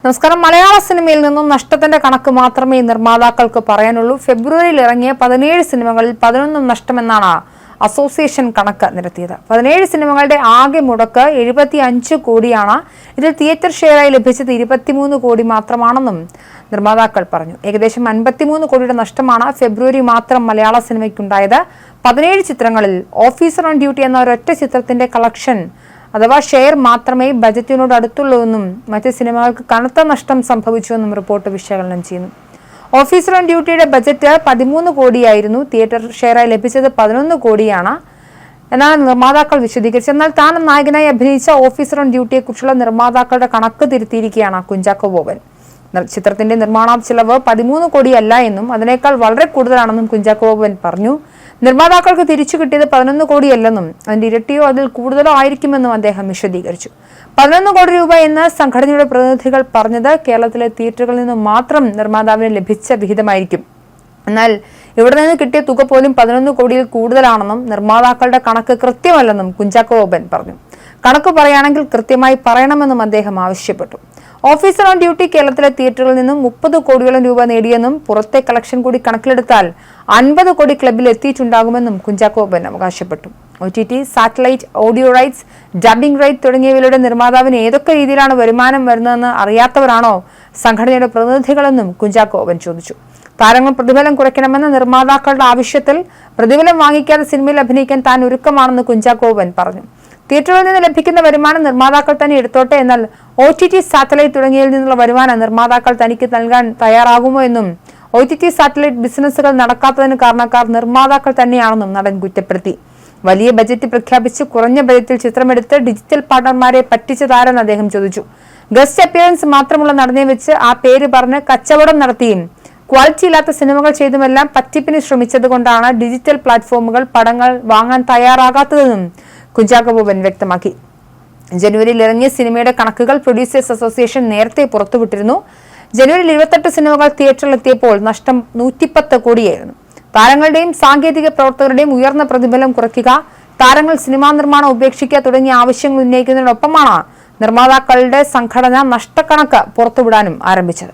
നമസ്കാരം. മലയാള സിനിമയിൽ നിന്നും നഷ്ടത്തിന്റെ കണക്ക് മാത്രമേ നിർമ്മാതാക്കൾക്ക് പറയാനുള്ളൂ. ഫെബ്രുവരിയിൽ ഇറങ്ങിയ 17 സിനിമകളിൽ 11 നഷ്ടമെന്നാണ് അസോസിയേഷൻ കണക്ക് നിരത്തിയത്. 17 സിനിമകളുടെ ആകെ മുടക്ക് 75 കോടിയാണ്. ഇതിൽ തിയേറ്റർ ഷെയറായി ലഭിച്ചത് 23 കോടി മാത്രമാണെന്നും നിർമ്മാതാക്കൾ പറഞ്ഞു. ഏകദേശം 53 കോടിയുടെ നഷ്ടമാണ് ഫെബ്രുവരി മാത്രം മലയാള സിനിമയ്ക്കുണ്ടായത്. 17 ചിത്രങ്ങളിൽ ഓഫീസർ ഓൺ ഡ്യൂട്ടി എന്ന ഒരൊറ്റ ചിത്രത്തിന്റെ കളക്ഷൻ അഥവാ ഷെയർ മാത്രമേ ബജറ്റിനോട് അടുത്തുള്ളൂവെന്നും മറ്റ് സിനിമകൾക്ക് കനത്ത നഷ്ടം സംഭവിച്ചുവെന്നും റിപ്പോർട്ട് വിശകലനം ചെയ്യുന്നു. ഓഫീസർ ഓൺ ഡ്യൂട്ടിയുടെ ബജറ്റ് 13 കോടിയായിരുന്നു. തിയേറ്റർ ഷെയറായി ലഭിച്ചത് 11 കോടിയാണ് എന്നാണ് നിർമ്മാതാക്കൾ വിശദീകരിച്ചത്. എന്നാൽ താൻ നായകനായി അഭിനയിച്ച ഓഫീസർ ഓൺ ഡ്യൂട്ടിയെക്കുറിച്ചുള്ള നിർമ്മാതാക്കളുടെ കണക്ക് തിരുത്തിയിരിക്കുകയാണ് കുഞ്ചാക്കോ ബോബൻ. ചിത്രത്തിന്റെ നിർമ്മാണ ചെലവ് 13 കോടിയല്ല എന്നും അതിനേക്കാൾ വളരെ കൂടുതലാണെന്നും കുഞ്ചാക്കോ ബോബൻ പറഞ്ഞു. നിർമ്മാതാക്കൾക്ക് തിരിച്ചു കിട്ടിയത് 11 കോടിയല്ലെന്നും അതിന്റെ ഇരട്ടിയോ അതിൽ കൂടുതലോ ആയിരിക്കുമെന്നും അദ്ദേഹം വിശദീകരിച്ചു. 11 കോടി രൂപ എന്ന് സംഘടനയുടെ പ്രതിനിധികൾ പറഞ്ഞത് കേരളത്തിലെ തിയേറ്ററുകളിൽ നിന്നും മാത്രം നിർമ്മാതാവിന് ലഭിച്ച വിഹിതമായിരിക്കും. എന്നാൽ ഇവിടെ നിന്ന് കിട്ടിയ തുക പോലും 11 കോടിയിൽ കൂടുതലാണെന്നും നിർമ്മാതാക്കളുടെ കണക്ക് കൃത്യമല്ലെന്നും കുഞ്ചാക്കോ ബോബൻ പറഞ്ഞു. കണക്ക് പറയുകയാണെങ്കിൽ കൃത്യമായി പറയണമെന്നും അദ്ദേഹം ആവശ്യപ്പെട്ടു. ഓഫീസർ ഓൺ ഡ്യൂട്ടി കേരളത്തിലെ തിയേറ്ററുകളിൽ നിന്നും 30 കോടിയോളം രൂപ നേടിയെന്നും പുറത്തെ കളക്ഷൻ കൂടി കണക്കിലെടുത്താൽ 50 കോടി ക്ലബിൽ എത്തിയിട്ടുണ്ടാകുമെന്നും കുഞ്ചാക്കോ ബോബൻ അവകാശപ്പെട്ടു. OTT, satellite, audio rights, dubbing right തുടങ്ങിയവയുടെ നിർമ്മാതാവിന് ഏതൊക്കെ രീതിയിലാണ് വരുമാനം വരുന്നതെന്ന് അറിയാത്തവരാണോ സംഘടനയുടെ പ്രതിനിധികളെന്നും കുഞ്ചാക്കോ ബോബൻ ചോദിച്ചു. താരങ്ങൾ പ്രതിഫലം കുറയ്ക്കണമെന്ന നിർമ്മാതാക്കളുടെ ആവശ്യത്തിൽ പ്രതിഫലം വാങ്ങിക്കാതെ സിനിമയിൽ അഭിനയിക്കാൻ താൻ ഒരുക്കമാണെന്ന് കുഞ്ചാക്കോ ബോബൻ പറഞ്ഞു. തിയേറ്ററുകളിൽ നിന്ന് ലഭിക്കുന്ന വരുമാനം നിർമ്മാതാക്കൾ തന്നെ എടുത്തോട്ടെ, എന്നാൽ OTT, സാറ്റലൈറ്റ് തുടങ്ങിയതിൽ നിന്നുള്ള വരുമാനം നിർമ്മാതാക്കൾ തനിക്ക് നൽകാൻ തയ്യാറാകുമോ എന്നും OTT, സാറ്റലൈറ്റ് ബിസിനസ്സുകൾ നടക്കാത്തതിന് കാരണക്കാർ നിർമ്മാതാക്കൾ തന്നെയാണെന്നും നടൻ കുറ്റപ്പെടുത്തി. വലിയ ബജറ്റ് പ്രഖ്യാപിച്ച് കുറഞ്ഞ ബജറ്റിൽ ചിത്രമെടുത്ത് ഡിജിറ്റൽ പാർട്ണർമാരെ പറ്റിച്ചതാരെന്ന് അദ്ദേഹം ചോദിച്ചു. ഗസ്റ്റ് അപ്പിയറൻസ് മാത്രമുള്ള നടനെ വെച്ച് ആ പേര് പറഞ്ഞ് കച്ചവടം നടത്തിയും ക്വാളിറ്റി ഇല്ലാത്ത സിനിമകൾ ചെയ്തുമെല്ലാം പറ്റിപ്പിന് ശ്രമിച്ചതുകൊണ്ടാണ് ഡിജിറ്റൽ പ്ലാറ്റ്ഫോമുകൾ പടങ്ങൾ വാങ്ങാൻ തയ്യാറാകാത്തതെന്നും കുഞ്ചാക്കോ ബോബൻ വ്യക്തമാക്കി. ജനുവരിയിൽ ഇറങ്ങിയ സിനിമയുടെ കണക്കുകൾ പ്രൊഡ്യൂസേഴ്സ് അസോസിയേഷൻ നേരത്തെ പുറത്തുവിട്ടിരുന്നു. ജനുവരിയിൽ 28 സിനിമകൾ തിയേറ്ററിലെത്തിയപ്പോൾ നഷ്ടം 110 കോടിയായിരുന്നു. താരങ്ങളുടെയും സാങ്കേതിക പ്രവർത്തകരുടെയും ഉയർന്ന പ്രതിഫലം കുറയ്ക്കുക, താരങ്ങൾ സിനിമാ നിർമ്മാണം ഉപേക്ഷിക്കുക തുടങ്ങിയ ആവശ്യങ്ങൾ ഉന്നയിക്കുന്നതിനൊപ്പമാണ് നിർമ്മാതാക്കളുടെ സംഘടന നഷ്ടക്കണക്ക് പുറത്തുവിടാനും ആരംഭിച്ചത്.